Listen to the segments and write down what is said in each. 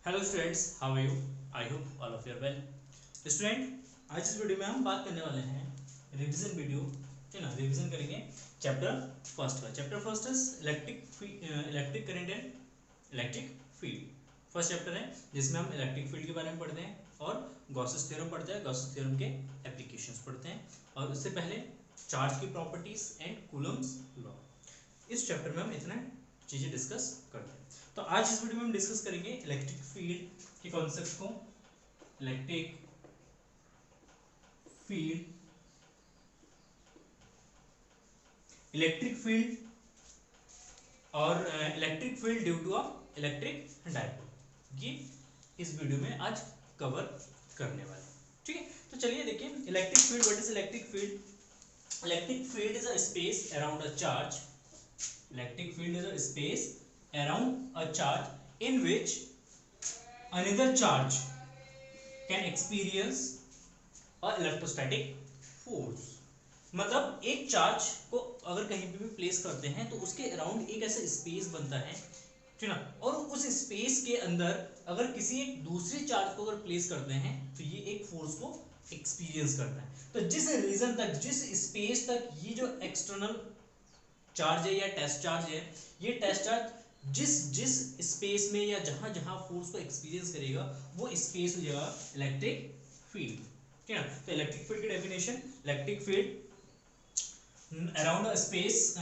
Hello students, how are you? I hope all of you are well. Student, आज इस video में हम बात करने वाले हैं रिवीजन वीडियो, है ना। रिवीजन करेंगे चैप्टर फर्स्ट का। Chapter first is electric current and electric field. First chapter है जिसमें हम इलेक्ट्रिक फील्ड के बारे में पढ़ते हैं और गॉसेस थ्योरम पढ़ते हैं, गॉसेस थ्योरम के एप्लीकेशंस पढ़ते हैं, और उससे पहले चार्ज की प्रॉपर्टीज एंड कूलम्स लॉ। इस चैप्टर में हम इतना चीजें डिस्कस करते हैं। तो आज इस वीडियो में हम डिस्कस करेंगे इलेक्ट्रिक फील्ड के कॉन्सेप्ट को। इलेक्ट्रिक फील्ड, इलेक्ट्रिक फील्ड और electric field due to a electric dipole, ये इस वीडियो में आज कवर करने वाले हैं। ठीक है, तो चलिए देखिए electric field. What is electric field? Electric field is a space around a charge. Electric field is a space around a charge in which another charge can experience a electrostatic force। मतलब एक charge को अगर कहीं पे भी place करते हैं तो उसके अराउंड एक ऐसा स्पेस बनता है, ठीक ना, और उस स्पेस के अंदर अगर किसी एक दूसरी चार्ज को अगर प्लेस करते हैं तो ये एक फोर्स को एक्सपीरियंस करता है। तो जिस रीजन तक, जिस स्पेस तक ये जो एक्सटर्नल चार्ज है या टेस्ट चार्ज है, ये टेस्ट चार्ज जिस जिस स्पेस में या जहां जहां फोर्स को एक्सपीरियंस करेगा वो स्पेस हो जाएगा इलेक्ट्रिक फील्ड। ठीक है ना। तो इलेक्ट्रिक फील्ड की definition, electric field around a space,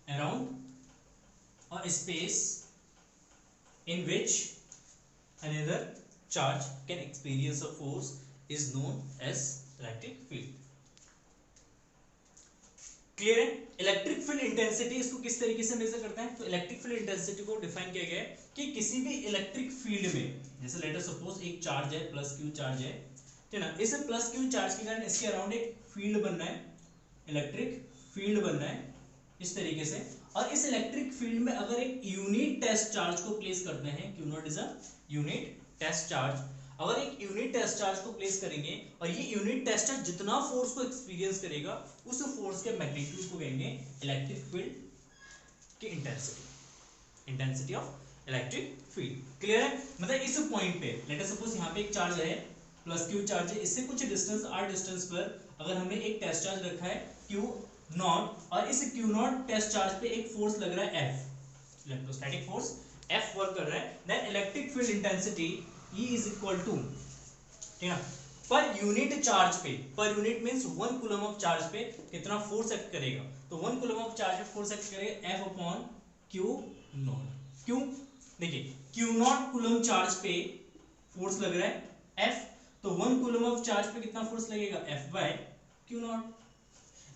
around a space in which another charge can experience a force is known as electric field। Clear है? इलेक्ट्रिक फील्ड इंटेंसिटी इसको किस तरीके से मेजर करते हैं? तो इलेक्ट्रिक फील्ड इंटेंसिटी को डिफाइन किया गया है कि किसी भी इलेक्ट्रिक फील्ड में, जैसे लेट अस सपोज एक चार्ज है, प्लस क्यू चार्ज है, ठीक है ना, इस प्लस क्यू चार्ज के कारण इसके अराउंड एक फील्ड बन रहा है, इलेक्ट्रिक फील्ड बन रहा है इस तरीके से। और इस इलेक्ट्रिक फील्ड में अगर एक यूनिट टेस्ट चार्ज को प्लेस करते हैं, Q naught is a unit test charge, अगर एक यूनिट टेस्ट चार्ज को प्लेस करेंगे और ये यूनिट टेस्ट चार्ज जितना फोर्स को एक्सपीरियंस करेगा उस फोर्स के मैग्नीट्यूड को कहेंगे इलेक्ट्रिक फील्ड की intensity, intensity of electric field. Clear है? मतलब इस पॉइंट पे लेट अस सपोज यहाँ पे एक चार्ज है, प्लस क्यू चार्ज है, इससे कुछ डिस्टेंस आर डिस्टेंस पर अगर हमने एक टेस्ट चार्ज रखा है क्यू नॉट, और इस क्यू नॉट टेस्ट चार्ज पे एक फोर्स लग रहा है F, electrostatic force F work कर रहा है, then electric field intensity E is equal to, ठीक है, पर यूनिट चार्ज पे, per unit means 1 coulomb of charge पे कितना फोर्स एक्ट करेगा, तो 1 कूलम ऑफ चार्ज पे फोर्स एक्ट करेगा F अपॉन क्यू नॉट। क्यों? देखिए क्यू नॉट कूलम चार्ज पे फोर्स लग रहा है F, तो 1 कूलम ऑफ चार्ज पे कितना फोर्स लगेगा F by Q naught.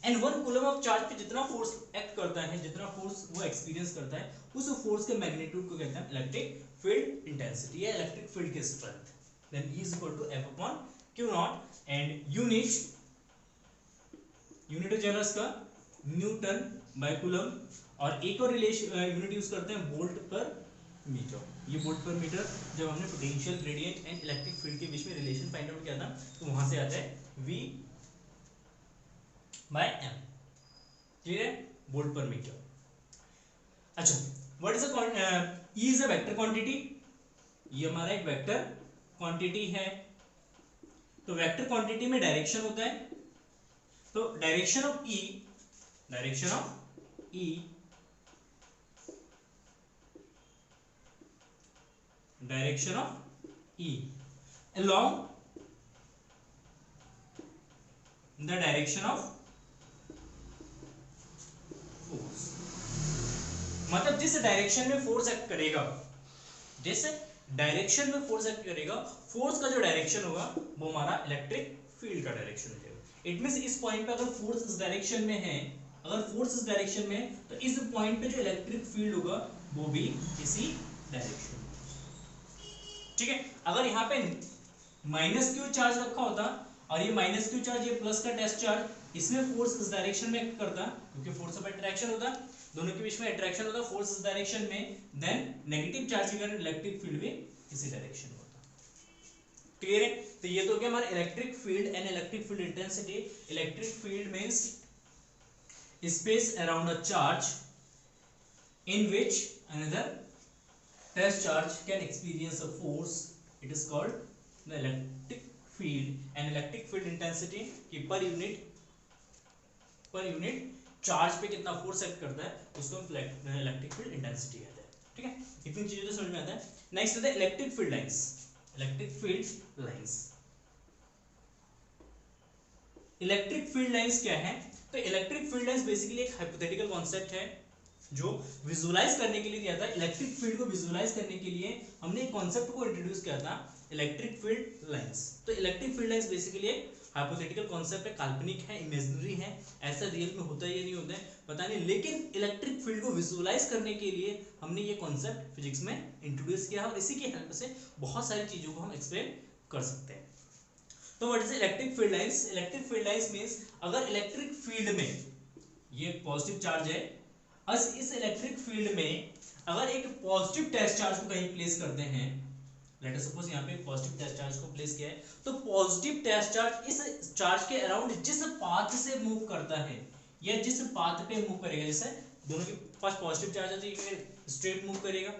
And 1 coulomb of charge पे जितना फोर्स एक्ट करता है, जितना फोर्स वो एक्सपीरियंस करता है, उस फोर्स के मैग्नीट्यूड को कहते हैं इलेक्ट्रिक फील्ड इंटेंसिटी या इलेक्ट्रिक फील्ड की strength. Then E is equal to F upon Q naught and unit हो जाएगा इसका न्यूटन बाय कूलम, और एक और रिलेशन यूनिट यूज करते हैं वोल्ट पर मीटर। ये वोल्ट पर मीटर जब हमने potential gradient and electric field के बीच में रिलेशन फाइंड आउट किया था तो वहां से आता है V बाय M। क्लियर है? वोल्ट पर मीटर। अच्छा, what is E is a vector quantity, ये हमारा एक वेक्टर क्वांटिटी है। तो वेक्टर क्वांटिटी में डायरेक्शन होता है, तो direction of E, direction of E, direction of E along the direction of force, मतलब जिस डायरेक्शन में फोर्स एक्ट करेगा, जिस डायरेक्शन में फोर्स एक्ट करेगा, फोर्स का जो डायरेक्शन होगा वो हमारा इलेक्ट्रिक फील्ड का डायरेक्शन हो जाएगा। इट मींस इस पॉइंट पे अगर फोर्स इस डायरेक्शन में है, अगर फोर्स इस डायरेक्शन में है तो इस पॉइंट पे जो इलेक्ट्रिक फील्ड होगा वो भी इसी डायरेक्शन में। ठीक है, अगर यहाँ पे माइनस क्यू चार्ज रखा होता और ये माइनस क्यू चार्ज, ये प्लस का टेस्ट चार्ज, इसमें फोर्स इस डायरेक्शन में एक्ट करता क्योंकि फोर्स ऑफ अट्रैक्शन होता, दोनों के बीच में अट्रैक्शन होता, फोर्स इस डायरेक्शन में, देन नेगेटिव चार्ज के कारण इलेक्ट्रिक फील्ड भी इसी डायरेक्शन में होता। क्लियर है? तो ये तो हो गया हमारा electric field and electric field intensity. Electric field means space around a charge in which another test charge can experience a force, it is called the electric field, and electric field intensity की per unit charge पे कितना force act करता है उसको हम electric field intensity कहते हैं। ठीक है, इतनी चीजें तो समझ में आता है। नेक्स्ट होता है electric field lines. Electric field lines, electric field lines क्या है? तो इलेक्ट्रिक फील्ड लाइंस बेसिकली एक हाइपोथेटिकल कॉन्सेप्ट है जो विजुअलाइज करने के लिए दिया था। इलेक्ट्रिक फील्ड को विजुअलाइज करने के लिए हमने एक कॉन्सेप्ट को इंट्रोड्यूस किया था, इलेक्ट्रिक फील्ड लाइंस। तो इलेक्ट्रिक फील्ड लाइंस बेसिकली एक हाइपोथेटिकल कॉन्सेप्ट है, काल्पनिक है, इमेजिनरी है, ऐसा रियल में होता है या नहीं होता है पता नहीं, लेकिन इलेक्ट्रिक फील्ड को विजुअलाइज करने के लिए हमने ये कॉन्सेप्ट फिजिक्स में इंट्रोड्यूस किया और इसी की हेल्प से बहुत सारी चीजों को हम एक्सप्लेन कर सकते हैं। तो what is electric field lines? Electric field lines means अगर इलेक्ट्रिक फील्ड में ये पॉजिटिव चार्ज है, इस इलेक्ट्रिक फील्ड में अगर एक पॉजिटिव टेस्ट चार्ज को कहीं प्लेस करते हैं, लेट अस सपोज यहाँ पे एक पॉजिटिव टेस्ट चार्ज को प्लेस किया है, तो पॉजिटिव टेस्ट चार्ज इस चार्ज के अराउंड जिस पाथ से मूव करता है या जिस पाथ पे मूव करेगा, जैसे दोनों के पास पॉजिटिव चार्ज है तो ये स्ट्रेट मूव करेगा,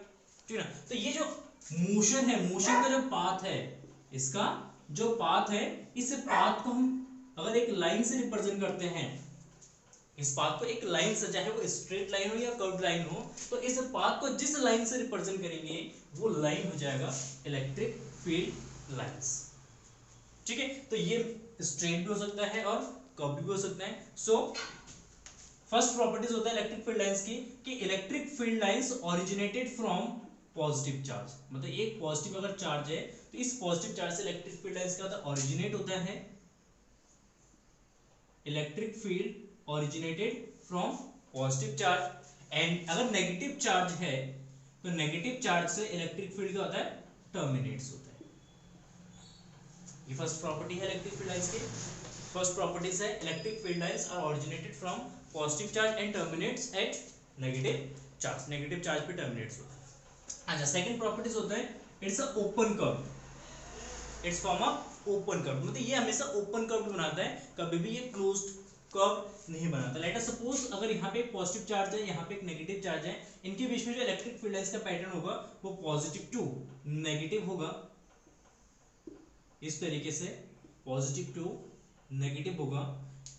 ठीक है ना। तो ये जो मोशन है, मोशन का जो पाथ है, इसका जो पाथ है, इस पाथ को हम अगर एक लाइन से रिप्रेजेंट करते हैं, इस पाथ को एक लाइन से, चाहे वो स्ट्रेट लाइन हो या कर्व्ड लाइन हो, तो इस पाथ को जिस लाइन से रिप्रेजेंट करेंगे वो लाइन हो जाएगा इलेक्ट्रिक फील्ड लाइंस। ठीक है, तो ये स्ट्रेट भी हो सकता है और कर्व्ड भी हो सकता है। सो फर्स्ट प्रॉपर्टीज होता है इलेक्ट्रिक फील्ड लाइंस की कि electric field lines originated from positive charge. मतलब एक पॉजिटिव अगर चार्ज है तो इस पॉजिटिव चार्ज से इलेक्ट्रिक फील्ड लाइंस क्या होता है? ओरिजिनेट होता है। Electric field originated from positive charge, and अगर नेगेटिव चार्ज है तो नेगेटिव चार्ज से इलेक्ट्रिक फील्ड क्या होता है? टर्मिनेट्स होता है। ये फर्स्ट प्रॉपर्टी है इलेक्ट्रिक फील्ड लाइंस की। फर्स्ट प्रॉपर्टीज है electric field lines are originated from positive charge and terminates at negative charge. Negative charge पे टर्मिनेट्स होता है। अच्छा, सेकंड प्रॉपर्टीज होता है it's a open curve, it's form a open curve. मतलब ये हमेशा ओपन कर्व बनाता है, कभी भी ये क्लोज्ड कर्व नहीं बनाता। लेट अस सपोज अगर यहाँ पे एक पॉजिटिव चार्ज है, यहाँ पे एक नेगेटिव चार्ज है, इनके बीच में जो इलेक्ट्रिक फील्ड लाइंस का पैटर्न होगा वो पॉजिटिव टू नेगेटिव होगा, इस तरीके से पॉजिटिव टू नेगेटिव होगा।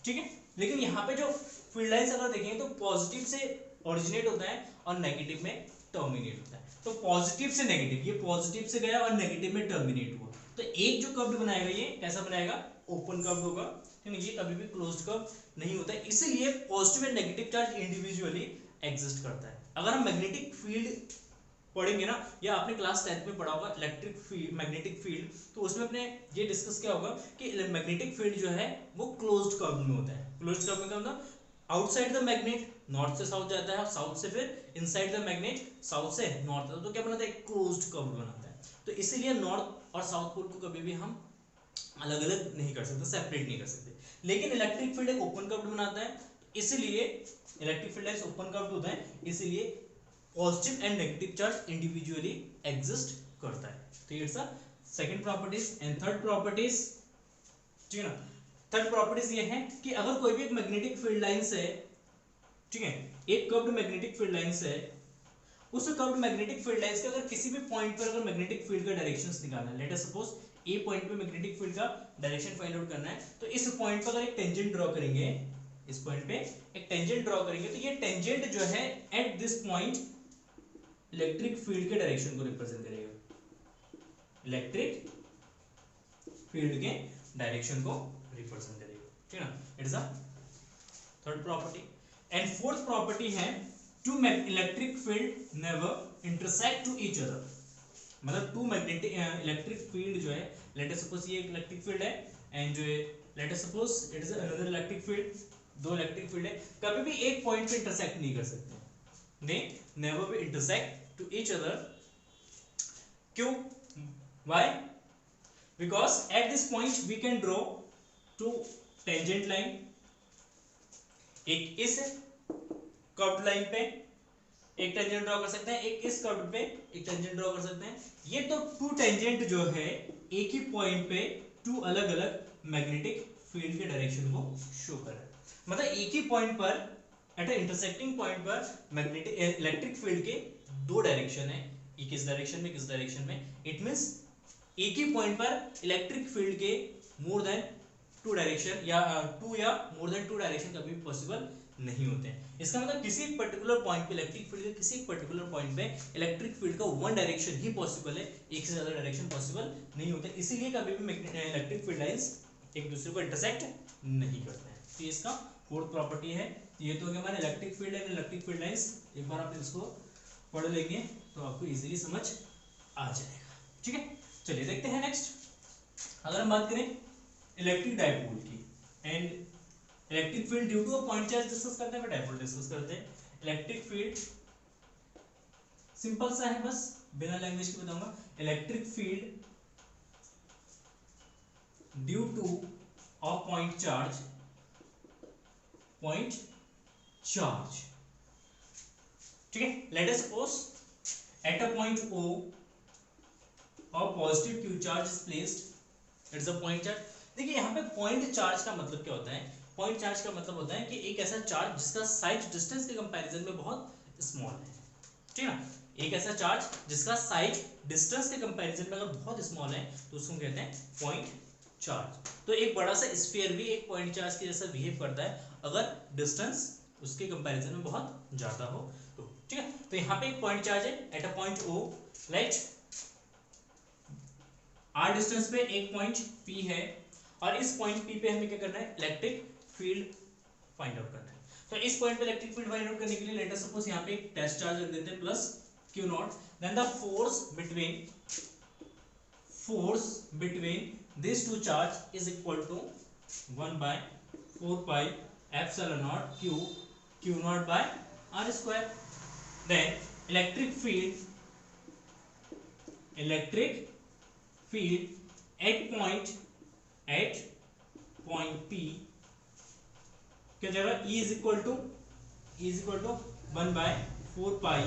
ठीक है, लेकिन यहाँ पे जो फील्ड लाइंस अगर देखेंगे तो पॉजिटिव से ओरिजिनेट होता है और नेगेटिव में टर्मिनेट होता है। तो पॉजिटिव से नेगेटिव, ये पॉजिटिव से गया और नेगेटिव में टर्मिनेट हुआ, तो एक जो कर्व बनाएगा ये कैसा बनाएगा? ओपन कर्व होगा। ये कभी भी क्लोज्ड कर्व नहीं होता है, इसीलिए positive and negative charge individually exist करता है। अगर हम मैग्नेटिक फील्ड पढ़ेंगे ना, या आपने क्लास 10th में पढ़ा होगा इलेक्ट्रिक फील्ड, मैग्नेटिक फील्ड, तो उसमें अपने ये डिस्कस क्या होगा कि मैग्नेटिक फील्ड जो है वो क्लोज्ड कर्व में होता है। क्लोज्ड कर्व में क्या होता है? आउटसाइड द मैग्नेट नॉर्थ से साउथ जाता है, साउथ से फिर इनसाइड द मैग्नेट साउथ से नॉर्थ, तो क्या बनाता है? क्लोज्ड कर्व बनाता है। तो इसीलिए नॉर्थ और साउथ पोल को कभी भी हम अलग अलग नहीं कर सकते, सेपरेट नहीं कर सकते। लेकिन इलेक्ट्रिक फील्ड एक ओपन कर्व बनाता है, इसलिए electric field lines open curve होता है, इसलिए positive and negative charge individually exist करता है। तो it's a second properties. And third properties, ठीक है ना, थर्ड प्रॉपर्टीज ये है कि अगर कोई भी एक मैग्नेटिक फील्ड लाइंस है, ठीक है, एक कर्व्ड मैग्नेटिक फील्ड लाइंस है, उस कर्व्ड मैग्नेटिक फील्ड लाइंस के अगर किसी भी पॉइंट पर अगर मैग्नेटिक फील्ड का डायरेक्शंस निकालना है, लेट अस सपोज ए पॉइंट पे मैग्नेटिक फील्ड का डायरेक्शन फाइंड आउट करना है, तो इस पॉइंट पर अगर एक टेंजेंट ड्रॉ करेंगे, इस पॉइंट पे एक टेंजेंट ड्रॉ करेंगे, तो ये टेंजेंट जो है at this point electric field के डायरेक्शन को रिप्रेजेंट करेगा, इलेक्ट्रिक फील्ड के डायरेक्शन को रिप्रेजेंट करेगा। ठीक है ना, it is a third property. And fourth property है two electric field never intersect to each other. मतलब टू मैग्नेटिक इलेक्ट्रिक फील्ड जो है, लेट अस सपोज ये एक इलेक्ट्रिक फील्ड है एंड जो है let us suppose it is another electric field, दो इलेक्ट्रिक फील्ड है, कभी भी एक पॉइंट पे इंटरसेक्ट नहीं कर सकते, they never be intersect to each other. क्यों? Why? Because at this point we can draw two tangent line, एक इस कर्व्ड लाइन पे एक टेंजेंट ड्रॉ कर सकते हैं, एक इस कर्व पे एक टेंजेंट ड्रॉ कर सकते हैं। ये तो टू टेंजेंट जो है एक ही पॉइंट पे टू अलग अलग मैग्नेटिक फील्ड के डायरेक्शन को शो कर रहा है। मतलब एक ही पॉइंट पर एट अ इंटरसेक्टिंग पॉइंट पर मैग्नेटिक इलेक्ट्रिक फील्ड के दो डायरेक्शन है, ये किस डायरेक्शन में किस डायरेक्शन में, इट मींस एक ही पॉइंट पर इलेक्ट्रिक फील्ड के मोर देन टू डायरेक्शन या टू या मोर देन टू डायरेक्शन कभी भी पॉसिबल नहीं होते हैं। इसका मतलब किसी एक पर्टिकुलर पॉइंट पे इलेक्ट्रिक फील्ड के किसी एक पर्टिकुलर पॉइंट पे इलेक्ट्रिक फील्ड का वन डायरेक्शन ही पॉसिबल है, एक से ज्यादा डायरेक्शन पॉसिबल नहीं होते, इसीलिए कभी भी इलेक्ट्रिक फील्ड लाइंस एक दूसरे को इंटरसेक्ट नहीं करते हैं। तो इसका फोर्थ प्रॉपर्टी है। ये तो कि हमारे electric field and electric field lines, एक बार आप इसको पढ़ लेंगे तो आपको इजीली समझ आ जाएगा। ठीक है, चलिए देखते हैं नेक्स्ट। अगर हम बात करें इलेक्ट्रिक डायपोल की and electric field due to a point charge discuss करते हैं, फिर डायपोल डिस्कस करते हैं। इलेक्ट्रिक फील्ड सिंपल सा है, बस बिना लैंग्वेज के बताऊंगा। Electric field due to a point charge ठीक है। Let us suppose at a point O a positive q charge is placed, it's a point charge। देखिए यहाँ पे पॉइंट चार्ज का मतलब क्या होता है, पॉइंट चार्ज का मतलब होता है कि एक ऐसा चार्ज जिसका साइज डिस्टेंस के कंपैरिजन में बहुत स्मॉल है, ठीक है ना। एक ऐसा चार्ज जिसका साइज डिस्टेंस के कंपैरिजन में अगर बहुत स्मॉल है तो उसको कहते हैं पॉइंट चार्ज। तो एक बड़ा सा स्फीयर भी एक पॉइंट चार्ज के जैसा बिहेव करता है अगर डिस्टेंस उसके कंपैरिजन में बहुत ज्यादा हो तो, ठीक है। तो यहाँ पे एक पॉइंट चार्ज है eight a point O, right. r distance पे एक पॉइंट P है और इस पॉइंट P पे हमें क्या करना है, इलेक्ट्रिक फील्ड फाइंड आउट करना है। तो इस पॉइंट पे इलेक्ट्रिक फील्ड फाइंड आउट करने के लिए लेट अस सपोज यहाँ पे एक टेस्ट चार्ज रख देते हैं plus Q naught, then the force between this two charge is equal to 1 by 4 pi epsilon naught q naught by r square। then electric field at point P क्या जाएगा, E is equal to 1 by 4 pi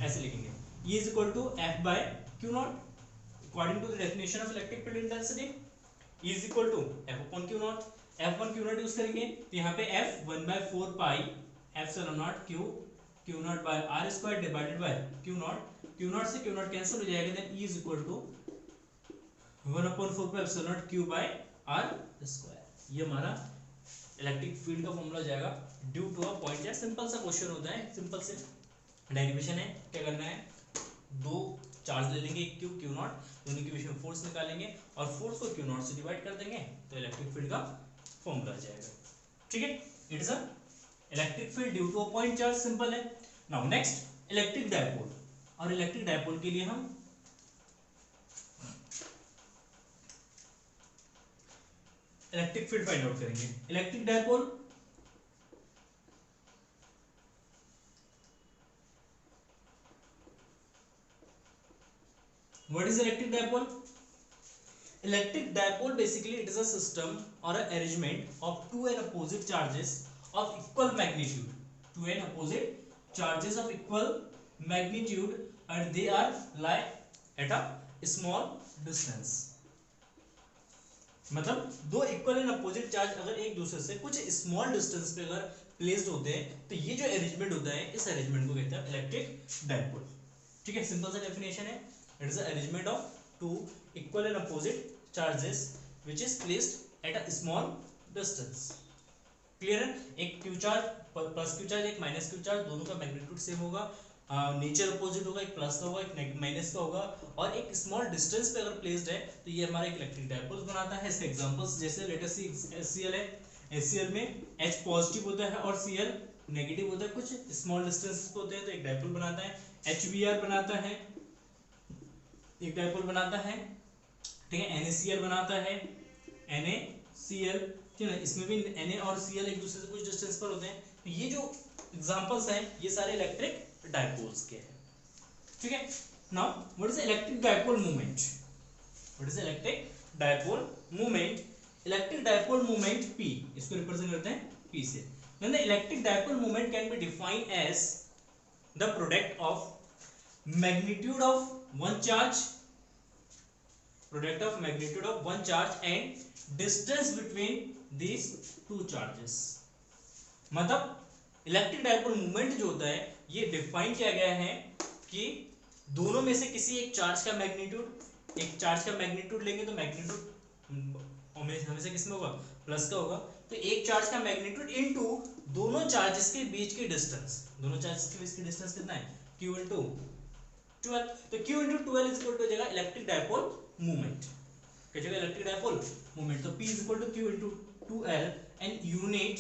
ऐसे लिखेंगे, E is equal to F by Q naught according to the definition of electric field intensity। E is equal to F upon Q naught, F upon Q naught use करेंगे तो यहाँ पे F 1 by 4 pi epsilon naught Q naught by R square divided by Q naught से Q naught cancel हो जाएगा, then E is equal to 1 upon 4 pi epsilon naught Q by R square। ये हमारा electric field का formula जाएगा due to a point charge. Simple सा question होता है, सिंपल से डेरिवेशन है। क्या करना है, दो चार्ज ले लेंगे, एक Q नॉट, दोनों के बीच में फोर्स निकालेंगे और फोर्स को Q नॉट से डिवाइड कर देंगे तो इलेक्ट्रिक फील्ड का फॉर्मूला आ जाएगा। ठीक है, it is a electric field due to a point charge, simple है। नाउ नेक्स्ट इलेक्ट्रिक डायपोल, और इलेक्ट्रिक डायपोल के लिए हम इलेक्ट्रिक फील्ड फाइंड आउट करेंगे। Electric dipole what is electric dipole? Electric dipole basically it is a system or an arrangement of two and opposite charges of equal magnitude, and they are lie at a small distance। मतलब दो equal and opposite charge अगर एक दूसरे से कुछ small distance पे अगर placed होते हैं तो ये जो अरेंजमेंट होता है, इस अरेंजमेंट को कहते हैं इलेक्ट्रिक डायपोल। ठीक है, सिंपल सा डेफिनेशन है, it is the arrangement of two equal and opposite charges which is placed at a small distance. Clear है, एक Q charge plus Q charge, एक माइनस क्यू चार्ज, दोनों का मैग्नीट्यूड सेम होगा, नेचर अपोजिट होगा, एक plus का होगा एक माइनस का होगा, और एक स्मॉल डिस्टेंस पे अगर प्लेस्ड है तो ये हमारा एक इलेक्ट्रिक डायपोल बनाता है। इसके एग्जांपल्स जैसे लेट अस सी HCl है, HCl में H पॉजिटिव होता है और Cl नेगेटिव होता है, कुछ स्मॉल डिस्टेंस पे होते हैं तो एक डायपोल बनाता है। HBr बनाता है, एक डायपोल बनाता है। ठीक है, NaCl बनाता है, NaCl, ठीक है, इसमें भी Na और Cl एक दूसरे से कुछ डिस्टेंस पर होते हैं। तो ये जो एग्जांपल्स हैं ये सारे इलेक्ट्रिक डायपोल्स के हैं। ठीक है, now what is electric dipole moment? Electric dipole moment P, इसको रिप्रेजेंट करते हैं P से। Then the electric dipole moment can be defined as the product of magnitude of one charge and distance between these two charges. मतलब electric dipole moment जो होता है ये define किया गया है कि दोनों में से किसी एक चार्ज का मैग्नीट्यूड लेंगे तो मैग्नीट्यूड हमेशा किस में होगा, प्लस का होगा। तो एक चार्ज का मैग्नीट्यूड इनटू दोनों चार्जेस के बीच की डिस्टेंस, कितना है, q इनटू 12। तो q into 12 is equal to हो जाएगा इलेक्ट्रिक डायपोल मोमेंट, क्या जगह इलेक्ट्रिक डायपोल मोमेंट। तो p is equal to q into 2l and unit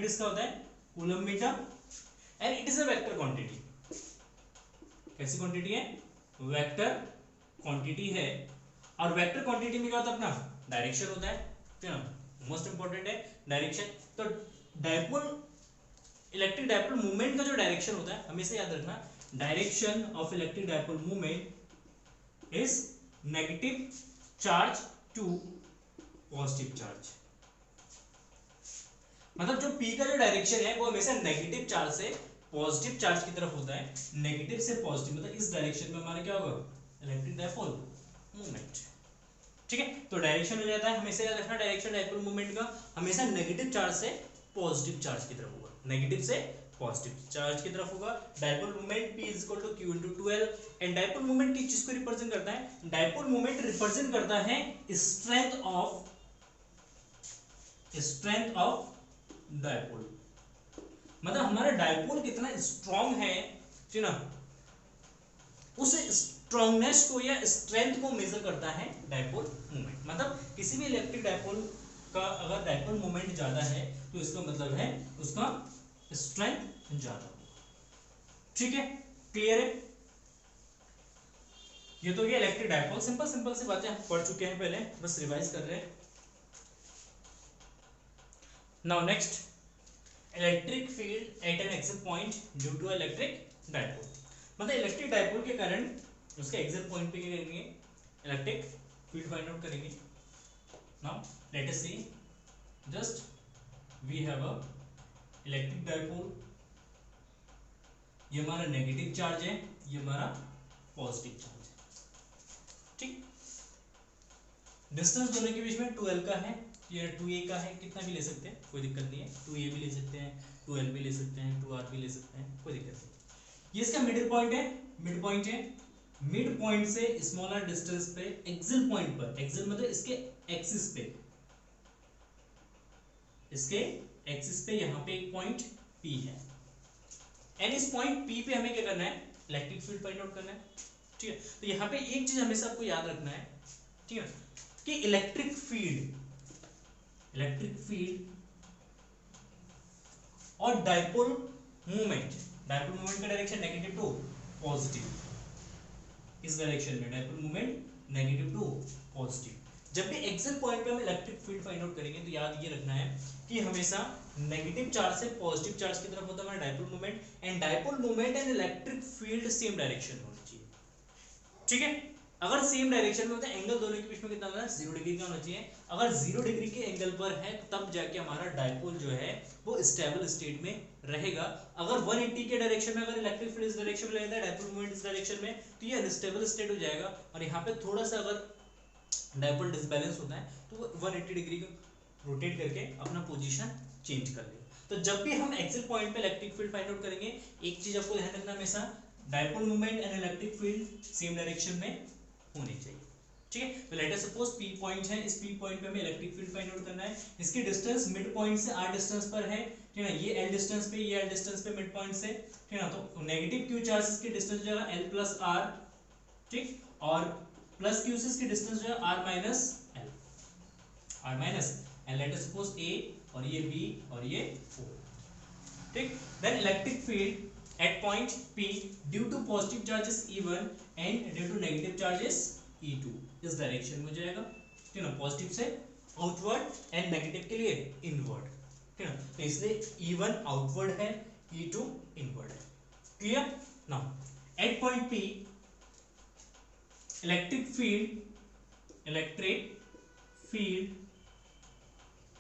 इसका होता है coulomb metre and it is a vector quantity. कैसी क्वांटिटी है, वेक्टर क्वांटिटी है। और वेक्टर क्वांटिटी में क्या होता है, अपना डायरेक्शन होता है, ठीक है ना, मोस्ट इंपॉर्टेंट है डायरेक्शन। तो डायपोल, इलेक्ट्रिक डायपोल मूवमेंट का जो डायरेक्शन होता है हमेशा याद रखना, direction of electric dipole movement is negative charge to positive charge. मतलब जो p का जो डायरेक्शन है वो हमेशा नेगेटिव चार्ज से पॉजिटिव चार्ज की तरफ होता है, नेगेटिव से पॉजिटिव, मतलब इस डायरेक्शन में हमारा क्या होगा, इलेक्ट्रिक डायपोल मूवमेंट, ठीक है। तो डायरेक्शन हो जाता है, हमेशा याद रखना डायरेक्शन डायपोल मूवमेंट का हमेशा नेगेटिव चार्ज से पॉजिटिव चार्ज की तरफ होगा, नेगेटिव से पॉजिटिव चार्ज की तरफ होगा। Dipole movement p is equal to q into 12 and dipole movement किस चीज को रिप्रेजेंट करता है, डायपोल मूवमेंट रिप्रेजेंट करता है स्ट्रेंथ ऑफ डायपोल। मतलब हमारा डायपोल कितना स्ट्रांग है, ठीक ना, उस स्ट्रांगनेस को या स्ट्रेंथ को मेजर करता है डायपोल मोमेंट। मतलब किसी भी इलेक्ट्रिक डायपोल का अगर डायपोल मोमेंट ज्यादा है तो इसका मतलब है उसका स्ट्रेंथ ज्यादा होगा, ठीक है, क्लियर है। ये तो ये इलेक्ट्रिक डायपोल, सिंपल सी बातें हम पढ़ चुके हैं पहले, बस रिवाइज कर रहे हैं। Now next, electric field at an axial point due to electric dipole. मतलब इलेक्ट्रिक डायपोल के कारण उसके एक्सियल पॉइंट पे क्या करेंगे, इलेक्ट्रिक फील्ड फाइंड आउट करेंगे। Now let us see, just we have a electric dipole, ये हमारा नेगेटिव चार्ज है, ये हमारा पॉजिटिव चार्ज है, ठीक। डिस्टेंस दोनों के बीच में 2l का है, ये 2a का है, कितना भी ले सकते हैं, कोई दिक्कत नहीं है, 2a भी ले सकते हैं, 2l भी ले सकते हैं, 2r भी ले सकते हैं, कोई दिक्कत नहीं। ये इसका मिडिल पॉइंट है, मिड पॉइंट से स्मॉलर डिस्टेंस पे एक्सियल पॉइंट पर, एक्सियल मतलब इसके एक्सिस पे यहाँ पे एक पॉइंट P है एंड इस पॉइंट P पे हमें क्या करना है, इलेक्ट्रिक फील्ड फाइंड आउट करना है, ठीक है। तो यहाँ पे एक चीज हमेशा आपको याद रखना है, ठीक है, कि इलेक्ट्रिक फील्ड और डायपोल मूवमेंट का डायरेक्शन नेगेटिव टू पॉजिटिव, इस डायरेक्शन में dipole movement negative to positive. जब भी एक्सियल पॉइंट पे हम इलेक्ट्रिक फील्ड फाइंड आउट करेंगे तो याद ये रखना है कि हमेशा नेगेटिव चार्ज से पॉजिटिव चार्ज की तरफ होता है हमारा dipole movement, and dipole movement and electric field same direction होनी चाहिए, ठीक है। अगर सेम डायरेक्शन में होता है, एंगल दोनों के बीच में कितना होता है, 0 डिग्री का होना चाहिए। अगर 0 डिग्री के एंगल पर है तब जाके हमारा डायपोल जो है वो स्टेबल स्टेट में रहेगा। अगर 180 के डायरेक्शन में अगर इलेक्ट्रिक फील्ड इस डायरेक्शन में रहता है, डायपोल मूवमेंट इस डायरेक्शन में, तो ये अनस्टेबल स्टेट हो जाएगा। और यहाँ पे थोड़ा सा अगर डायपोल डिसबैलेंस होता है तो वो 180 डिग्री को रोटेट करके अपना पोजीशन चेंज कर लेगा। तो जब भी हम एक्सियल पॉइंट पे इलेक्ट्रिक फील्ड फाइंड आउट करेंगे, एक चीज आपको ध्यान रखना हमेशा, dipole movement and electric field same direction में होनी चाहिए, ठीक है। तो late us suppose P point है, इस P पॉइंट पे हमें इलेक्ट्रिक फील्ड फाइंड आउट करना है। इसकी डिस्टेंस मिड पॉइंट से r डिस्टेंस पर है, ठीक है ना, ये l डिस्टेंस पे, ये l डिस्टेंस पे मिड पॉइंट से, ठीक है ना। तो नेगेटिव q चार्जेस की डिस्टेंस जो है l प्लस r, ठीक, और प्लस q से इसकी डिस्टेंस जो है r minus l, let us suppose a और ये b और ये o, ठीक। Then electric field at point P due to positive charges E1 and due to negative charges E2 इस डायरेक्शन में जाएगा, ठीक है ना, पॉजिटिव से आउटवर्ड एंड नेगेटिव के लिए इनवर्ड, ठीक है ना। तो इसलिए E1 आउटवर्ड है, E2 इनवर्ड है, clear. Now at point P electric field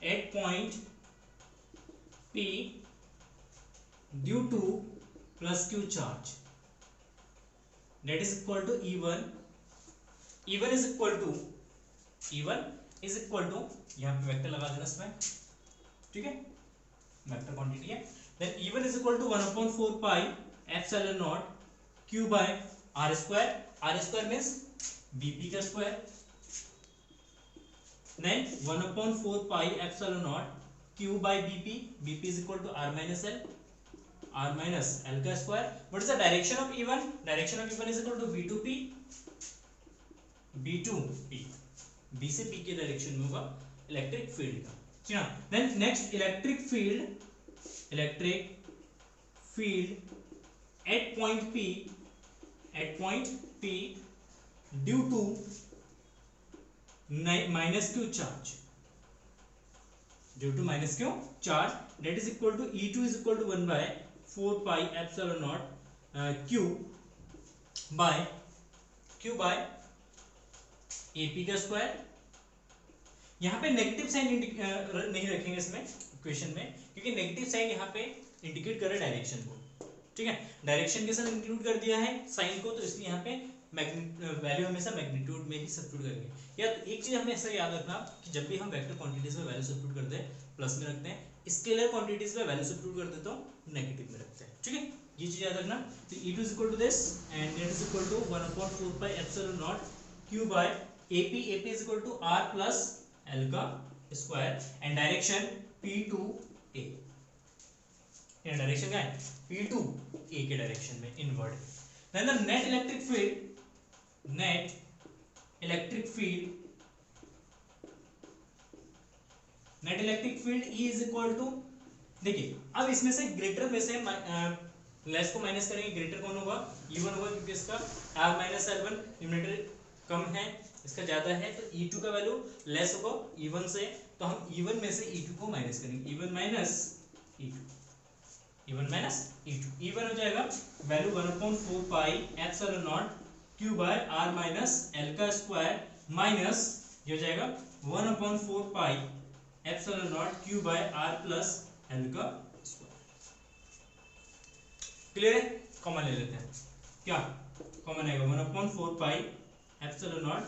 at point P due to plus q charge that is equal to E1 is equal to यहाँ पे वेक्टर लगा देना इसमें, ठीक है, वेक्टर क्वांटिटी है। then E1 is equal to 1/4 pi epsilon naught Q by R square. R square means BP का square. Then 1 upon 4 pi epsilon naught Q by BP. BP is equal to R minus L. R minus L का square. What is the direction of E1? Direction of E1 is equal to V2P. B2P. B से P के direction में होगा electric field का. ठीक है. Then next electric field at point P due to minus Q charge. Due to minus Q charge, that is equal to E2 is equal to 1 by 4 pi epsilon naught Q by AP का square. यहाँ पे negative sign नहीं रखेंगे इसमें equation में, क्योंकि negative sign यहाँ पे इंडिकेट कर रहा है डायरेक्शन को. ठीक है, डायरेक्शन के साथ इंक्लूड कर दिया है साइन को, तो इसलिए यहाँ पे वैल्यू हमेशा मैग्नीट्यूड में ही सब्स्टिट्यूट करेंगे. या तो एक चीज हमें ऐसा याद रखना कि जब भी हम वेक्टर क्वांटिटीज में वैल्यू सब्स्टिट्यूट करते हैं प्लस में रखते हैं, स्केलर क्वांटिटीज में वैल्यू सब्स्टिट्यूट करते हैं तो नेगेटिव में रखते हैं. ठीक है, ये चीज याद रखना. तो E2 is equal to this and that is equal to 1 upon 4 pi epsilon naught Q by AP. AP is equal to R plus L का स्क्वायर एंड डायरेक्शन P2A. ये डायरेक्शन क्या है? P2A के डायरेक्शन में inward. Then the net electric field E is equal to, देखिए अब इसमें से ग्रेटर में से लेस को माइनस करेंगे, ग्रेटर कौन होगा? E1 होगा, क्योंकि इसका R minus L1 न्यूमरेटर कम है, इसका ज्यादा है, तो E2 का वैल्यू लेस होगा E1 से, तो हम E1 में से E2 को माइनस करेंगे. E1 माइनस E2 E1 हो जाएगा value 1/4 pi epsilon naught Q by R minus L का स्क्वायर माइनस ये हो जाएगा 1/4 pi epsilon naught Q by R plus L का स्क्वायर. क्लियर है? कॉमन ले लेते हैं. क्या कॉमन आएगा? 1/4 pi epsilon naught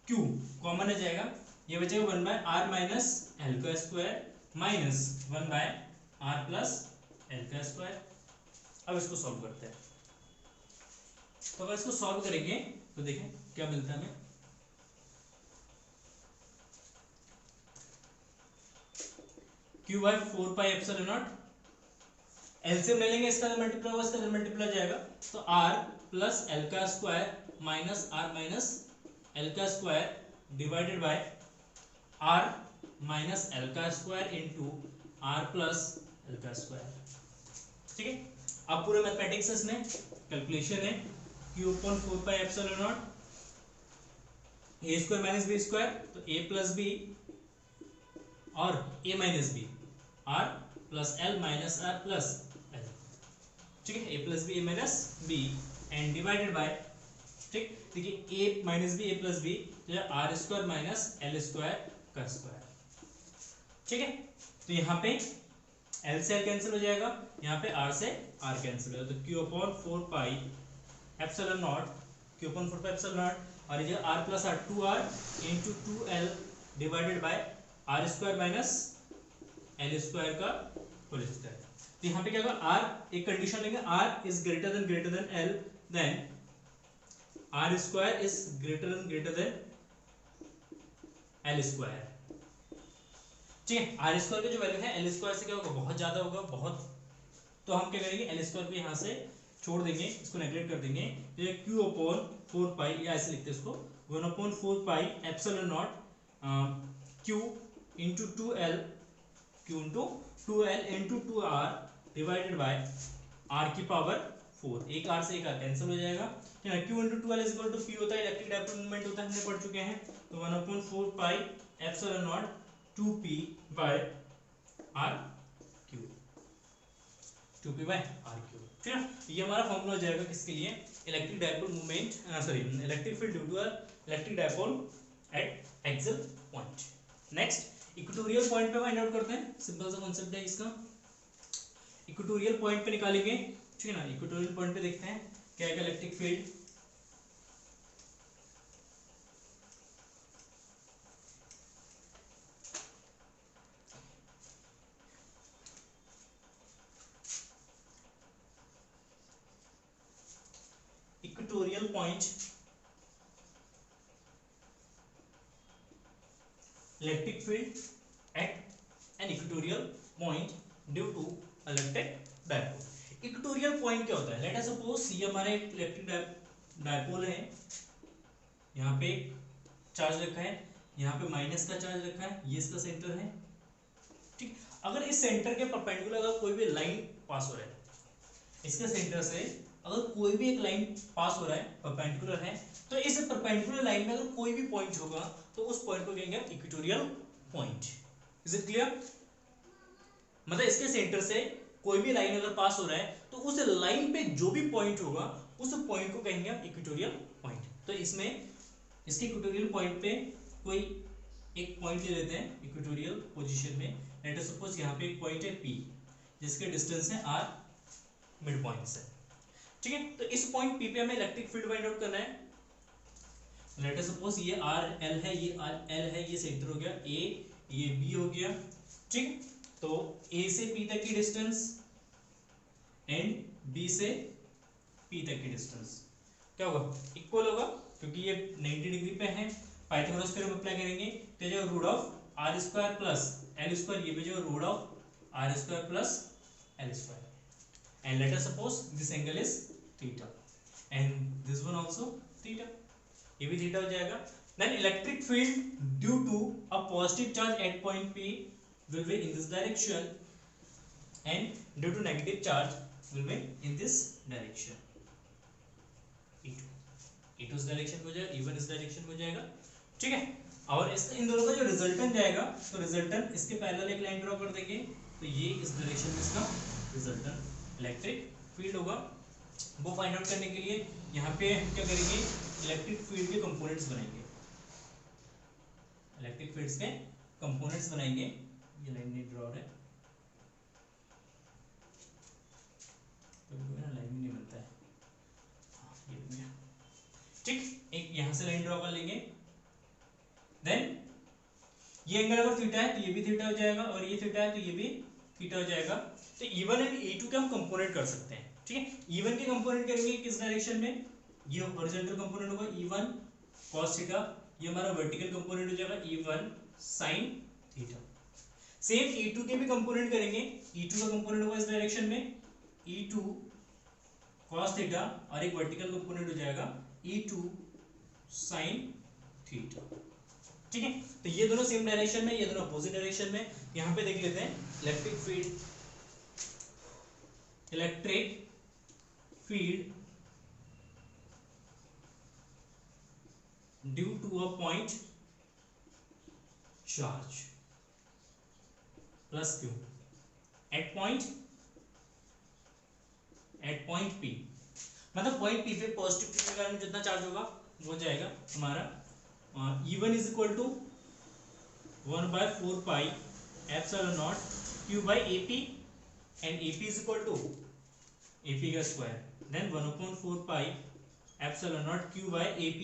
Q common आ जाएगा, ये बचेगा 1 by R minus L का square minus 1 by R plus L का स्क्वायर. अब इसको सॉल्व करते हैं. तो अगर इसको सॉल्व करेंगे तो देखें क्या मिलता है हमें. Q by 4 pi epsilon naught LCM ले लेंगे, इसका मल्टीप्लाई होगा, इसका मल्टीप्लाई जाएगा, तो R plus L का square minus R minus L का square divided by R minus L का square into R plus L का स्क्वायर. ठीक है, अब पूरे मैथमेटिक्स इसमें कैलकुलेशन है. Q upon 4 pi epsilon naught a square minus b square, तो a प्लस b और a minus b r plus l minus r plus l. ठीक है, a plus b a minus b and divided by, ठीक देखिए a minus b a plus b तो r square minus l square का square. ठीक है, तो यहाँ पे L से L कैंसिल हो जाएगा, यहाँ पे R से R कैंसिल हो जाएगा, तो Q upon 4 pi epsilon naught Q upon 4 pi epsilon not और ये R plus R 2R into 2L divided bye R square minus L square का होल स्क्वायर. तो यहाँ पे क्या होगा? R एक कंडीशन लेंगे, R is greater than L, then R square is greater than L square. ठीक है, R स्क्वायर का जो वैल्यू है L स्क्वायर से क्या होगा? बहुत ज्यादा होगा, बहुत. तो हम क्या करेंगे? L स्क्वायर को यहाँ से छोड़ देंगे, इसको नेगलेक्ट कर देंगे, तो ये Q अपॉन 4 पाई, या ऐसे लिखते हैं इसको 1/4 pi epsilon naught Q into 2L Q into 2L into 2R divided by R की पावर 4. एक R से एक R कैंसिल हो जाएगा. Q into 2L is equal to P होता है, इलेक्ट्रिक डाइपोल मोमेंट होता है, हमने पढ़ चुके हैं. तो 1/4 pi epsilon naught 2p by r cube. ठीक है, ये हमारा फॉर्मूला हो जाएगा किसके लिए? Electric dipole moment, sorry electric field due to electric dipole at axial point. Next equatorial point पे फाइंड आउट करते हैं. सिंपल सा कांसेप्ट है इसका. इक्वेटोरियल पॉइंट पे निकालेंगे. ठीक है ना, इक्वेटोरियल पॉइंट पे देखते हैं क्या है electric field. Equatorial point, electric field at an equatorial point due to electric dipole. Equatorial point क्या होता है? लेट अस सपोज ये हमारा एक इलेक्ट्रिक डायपोल है, यहाँ पे चार्ज रखा है, यहाँ पे माइनस का चार्ज रखा है, ये इसका सेंटर है, ठीक। अगर इस सेंटर के परपेंडिकुलर अगर कोई भी लाइन पास हो रहा है, इसके सेंटर से अगर कोई भी एक लाइन पास हो रहा है, परपेंडिकुलर है, तो इस परपेंडिकुलर लाइन में अगर कोई भी पॉइंट होगा तो उस पॉइंट को कहेंगे equatorial point. Is it clear? मतलब इसके सेंटर से कोई भी लाइन अगर पास हो रहा है तो उस लाइन पे जो भी पॉइंट होगा उस पॉइंट को कहेंगे आप इक्वेटोरियल पॉइंट। तो इसमें इसके इक्वेटोरियल पॉइंट पे कोई एक पॉइंट ले लेते हैं इक्वेटोरियल पोजीशन में। लेट अस सपोज यहाँ पे एक पॉइंट है P, जिसके डिस्टेंस है R मिड पॉइंट से, ठीक है। तो इस पॉइंट P पे हमें इलेक्ट्रिक फील्ड फाइंड आउट करना है। लेट अस सपोज ये RL है, ये L है, ये सेंटर हो गया A, ये B हो गया, ठीक। तो A से P तक की डिस्टेंस एंड B से P तक की डिस्टेंस क्या होगा? इक्वल होगा, क्योंकि ये 90 डिग्री पे है। पाइथागोरस थ्योरम अप्लाई करेंगे तो जो root of R square plus L square, ये भी जो root of R square plus L square, and let us suppose this angle is theta and this one also theta, ये भी थीटा हो जाएगा। Then electric field due to a positive charge at point P will be in this direction and due to negative charge will be in this direction। E2 इस direction में हो जाएगा, E1 इस direction में हो जाएगा, ठीक है। और इसका इन दोनों का जो रिजल्टेंट जाएगा, तो रिजल्टेंट इसके पैरेलल एक लाइन ड्रॉ कर देंगे, तो ये इस डायरेक्शन में इसका रिजल्टेंट इलेक्ट्रिक फील्ड होगा। वो फाइंड आउट करने के लिए यहाँ पे हम क्या करेंगे, इलेक्ट्रिक फील्ड के कंपोनेंट्स बनाएंगे, इलेक्ट्रिक फील्ड्स के कंपोनेंट्स बनाएंगे। ये लाइन नहीं ड्रॉ है, तो लाइन नहीं बनता है, ये भी है, ठीक। एक यहां से लाइन ड्रॉ कर लेंगे। देन ये एंगल अगर थीटा है तो ये भी थीटा हो जाएगा, और ये थीटा है तो ये भी थीटा हो जाएगा। तो E1 एंड E2 के हम कंपोनेंट कर सकते हैं, ठीक है। E1 के कंपोनेंट करेंगे किस डायरेक्शन में? ये हॉरिजॉन्टल कंपोनेंट होगा E1 cos थीटा, ये हमारा वर्टिकल कंपोनेंट हो जाएगा E1 sin theta. Same E2 के भी कंपोनेंट करेंगे, E2 का कंपोनेंट होगा इस डायरेक्शन में E2 cos थीटा, और एक वर्टिकल कंपोनेंट हो जाएगा E2 sin थीटा, ठीक है। तो ये दोनों सेम डायरेक्शन में, ये दोनों अपोजिट डायरेक्शन में। यहां पे देख लेते हैं electric field due to a point charge plus Q at point P, मतलब पॉइंट P पे पॉजिटिव Q के कारण जितना चार्ज होगा वो हो जाएगा हमारा E1 is equal to 1/4 pi epsilon naught Q by AP, and AP is equal to AP का square, then 1/4 pi epsilon naught Q by AP,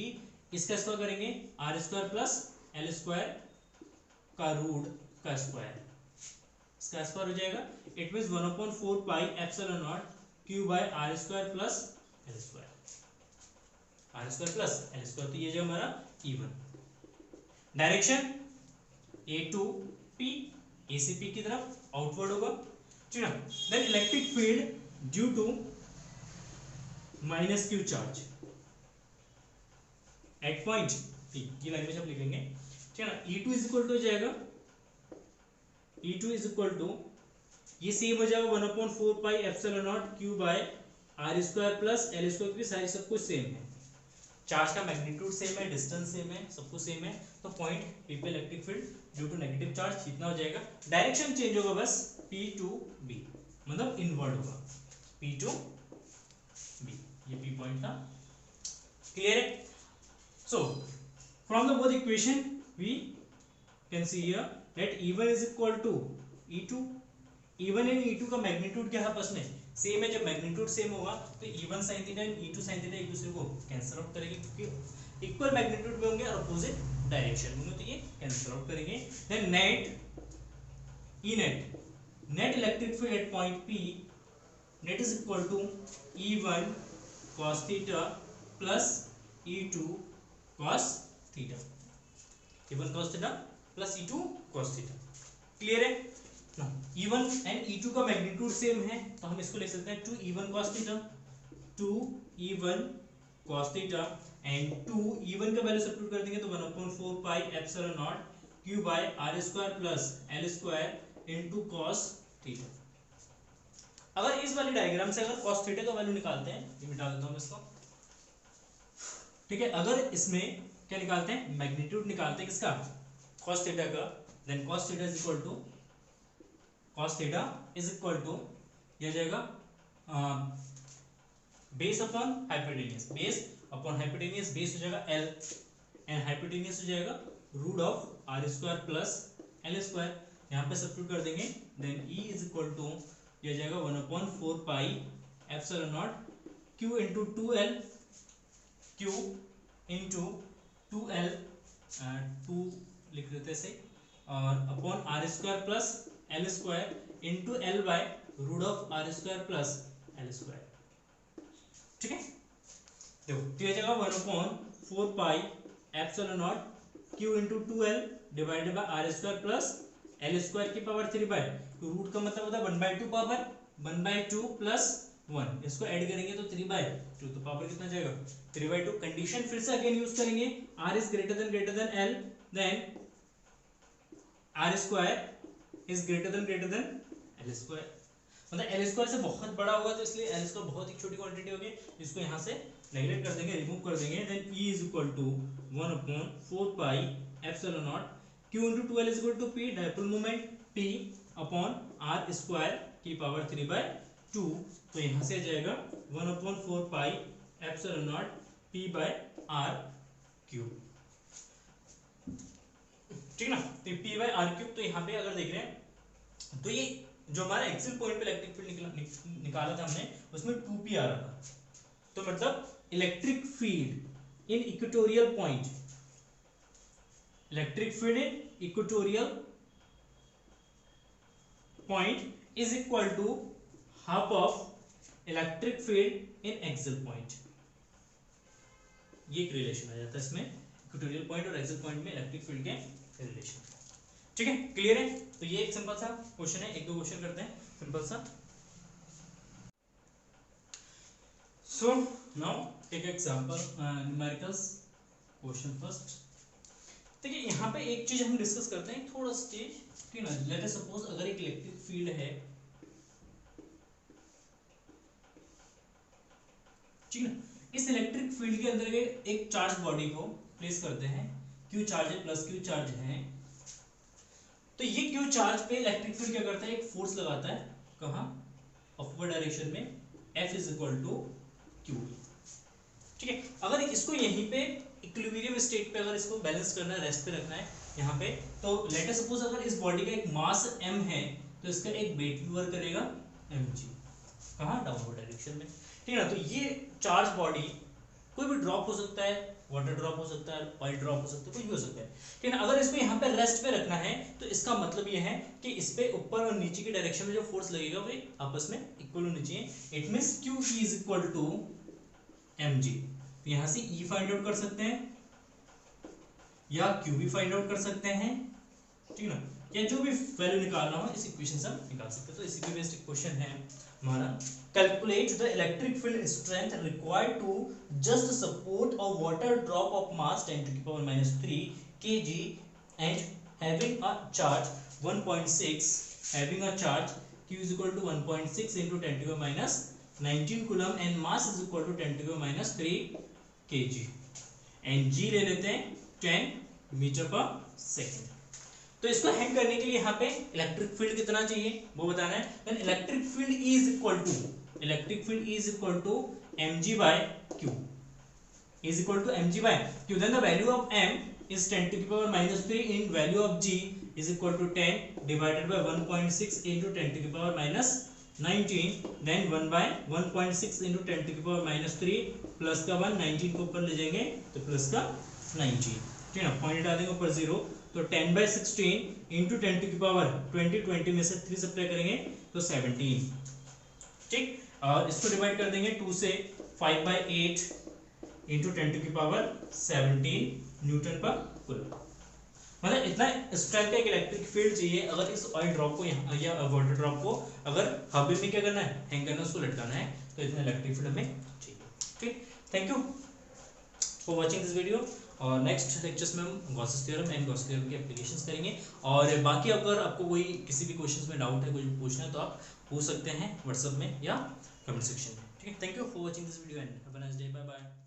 इसका स्क्वायर करेंगे R square plus L square का root का square, इसका square हो जाएगा। It means 1/4 pi epsilon naught Q by R square plus L square, R square plus L square, तो ये जो हमारा E1। Direction A to P, A से P की तरफ आउटवर्ड होगा, ठीक है। Then electric field due to minus Q charge at point P, ये लैंग्वेज आप लिखेंगे, ठीक है ना। E2 इज इक्वल टू हो जाएगा, E2 इज इक्वल टू ये सेम हो जाएगा 1/4 pi epsilon naught Q by R square plus L square, भी सारी सब कुछ सेम है, चार्ज का मैग्नीट्यूड सेम है, डिस्टेंस सेम है, सब कुछ सेम है। तो पॉइंट P पे electric field due to negative charge कितना हो जाएगा? डायरेक्शन चेंज होगा बस, P टू B, मतलब इनवर्ड होगा, P टू B, ये P पॉइंट था, क्लियर है। So from the both equation we can see here that E1 is equal to E2, E1 and E2 का मैग्नीट्यूड क्या है आपस में सेम है। जब मैग्नीट्यूड सेम होगा तो E1 sin theta and E2 sin theta एक दूसरे को कैंसिल आउट करेंगे, क्योंकि इक्वल मैग्नीट्यूड में होंगे और अपोजिट डायरेक्शन में, तो ये कैंसिल आउट करेंगे। Then net electric field at point P net is equal to E1 cos theta plus E2 cos theta, E1 cos theta plus E2 cos theta. Clear है ना? E1 and E2 का magnitude same है तो हम इसको लिख सकते हैं 2E1 cos theta, 2E1 cos theta and 2E1 का वैल्यू सब्स्टिट्यूट कर देंगे तो 1/4 pi epsilon naught Q by R square plus L square into cos theta. अगर इस वाली डायग्राम से अगर cos थीटा का वैल्यू निकालते हैं, ये मिटा देता हूं इसको, ठीक है, अगर इसमें क्या निकालते हैं, मैग्नीट्यूड निकालते हैं किसका, cos थीटा का, then cos theta is equal to ये आ जाएगा बेस अपॉन हाइपोटेनियस, बेस हो जाएगा L एंड हाइपोटेनियस हो जाएगा root of R square plus L square, यहाँ पे सब्स्टिट्यूट कर देंगे, then E is equal to ये आ जाएगा 1/4 pi epsilon naught Q into 2L, Q into 2L, 2 लिख देते से, और upon R square plus L square into L by root of R square plus L square. ठीक है, देखो तो ये जाएगा 1/4 pi epsilon naught Q into 2L divided bye R square plus L square की पावर 3 बाय, तो root का मतलब होता है 1/2 पावर 1/2 प्लस 1, इसको ऐड करेंगे तो 3/2, तो पावर कितना जाएगा 3/2। कंडीशन फिर से अगेन यूज करेंगे, R is greater than L, then R square is greater than L square, मतलब L स्क्वायर से बहुत बड़ा होगा तो इसलिए L स्क्वायर बहुत ही छोटी क्वांटिटी होगी, इसको यहाँ से नेगलेक्ट कर देंगे, रिमूव कर देंगे, then E is equal to 1/4 pi epsilon naught Q into 2L is equal to P, dipole moment P upon R square की पावर 3/2, तो यहाँ से आ जाएगा 1/4 pi epsilon naught P by R cube, ठीक ना, तो P बाय R क्यूब। तो यहाँ पे अगर देख रहे हैं तो ये जो हमारा एक्सियल पॉइंट पे इलेक्ट्रिक फील्ड निकाला था हमने, उसमें 2p आ रहा था, तो मतलब electric field in equatorial point, electric field in equatorial point is equal to half of electric field in axial point. ये एक रिलेशन आ जाता है इसमें, इक्वेटोरियल पॉइंट और एक्सियल पॉइंट में इलेक्ट्रिक फील्ड के रिलेशन। ठीक है, क्लियर है? तो ये एक सिंपल सा क्वेश्चन है, एक दो क्वेश्चन करते हैं सिंपल सा। So now take example numericals question first. देखिए यहाँ पे एक चीज हम डिस्कस करते हैं थोड़ा सा चीज, ठीक है ना, लेट अस सपोज अगर एक इलेक्ट्रिक फील्ड है, ठीक है, इस इलेक्ट्रिक फील्ड के अंदर एक चार्ज बॉडी को प्लेस करते हैं, Q चार्ज है प्लस Q चार्ज है, तो ये Q चार्ज पे इलेक्ट्रिक फील्ड क्या करता है, एक फोर्स लगाता है, कहाँ, अपवर्ड डायरेक्शन में, F is equal to Q। ठीक है, अगर इसको यहीं पे इक्विलिब्रियम स्टेट पे अगर इसको बैलेंस करना है, रेस्ट पे रखना है यहाँ पे, तो लेट अस सपोज अगर इस बॉडी का एक मास m है तो इसका एक वेट भी वर्क करेगा mg, कहाँ, डाउनवर्ड डायरेक्शन में, ठीक है ना। तो ये चार्ज बॉडी कोई भी ड्रॉप हो सकता है, वाटर ड्रॉप हो सकता है, ऑयल ड्रॉप हो सकता है, कुछ भी हो सकता है, ठीक है ना। अगर इसको यहाँ पे रेस्ट पे रखना है तो इसका मतलब ये है कि इस पे ऊपर और नीचे की डायरेक्शन में जो फोर्स लगेगा वो आपस में इक्वल होनी चाहिए। It means Q is equal to mg। तो यहाँ से E फाइंड आउट कर सकते हैं या Q भी फाइंड आउट कर सकते हैं, ठीक है ना, या जो भी वैल्यू निकालना हो इस इक्वेशन से हम निकाल सकते हैं। तो इसी पे बेस्ड क्वेश्चन है हमारा, calculate the electric field strength required to just support a water drop of mass 10⁻³ kg and having a charge 1.6, having a charge Q is equal to 1.6 into 10⁻19 coulomb and mass is equal to 10⁻³ kg and G ले लेते हैं 10 metre पर second. तो इसको hang करने के लिए यहाँ पे इलेक्ट्रिक फील्ड कितना चाहिए वो बताना है। Then electric field E is equal to mg by q, is equal to mg by q, then the value of m is 10⁻³ in value of g is equal to 10 divided by 1.6 into 10⁻19, then 1 by 1.6 into 10⁻³ plus का 1, 19 को ऊपर ले जाएंगे तो plus का 19, ठीक है ना, पॉइंट डाल देंगे ऊपर 0, तो 10/16 इंटू 10⁻20 में से 3 सब्ट्रैक्ट करेंगे तो 17, ठीक, और इसको डिवाइड कर देंगे 2 से, 5/8 इंटू 10⁻17 न्यूटन पर कूलम। मतलब इतना स्ट्रेंथ का एक इलेक्ट्रिक फील्ड चाहिए अगर इस ऑयल ड्रॉप को यहाँ या वाटर ड्रॉप को अगर हवा में क्या करना है, हैंग करना है, उसको लटकाना है, तो इतना इलेक्ट्रिक फील्ड हमें चाहिए। ठीक, thank you for watching this video. और नेक्स्ट लेक्चर्स में हम Gauss's theorem and Gauss theorem की एप्लीकेशंस करेंगे। और बाकी अगर आपको कोई किसी भी क्वेश्चंस में डाउट है, कुछ पूछना है, तो आप पूछ सकते हैं व्हाट्सएप में या कमेंट सेक्शन में। ठीक है, thank you for watching this video and have a nice day, bye bye.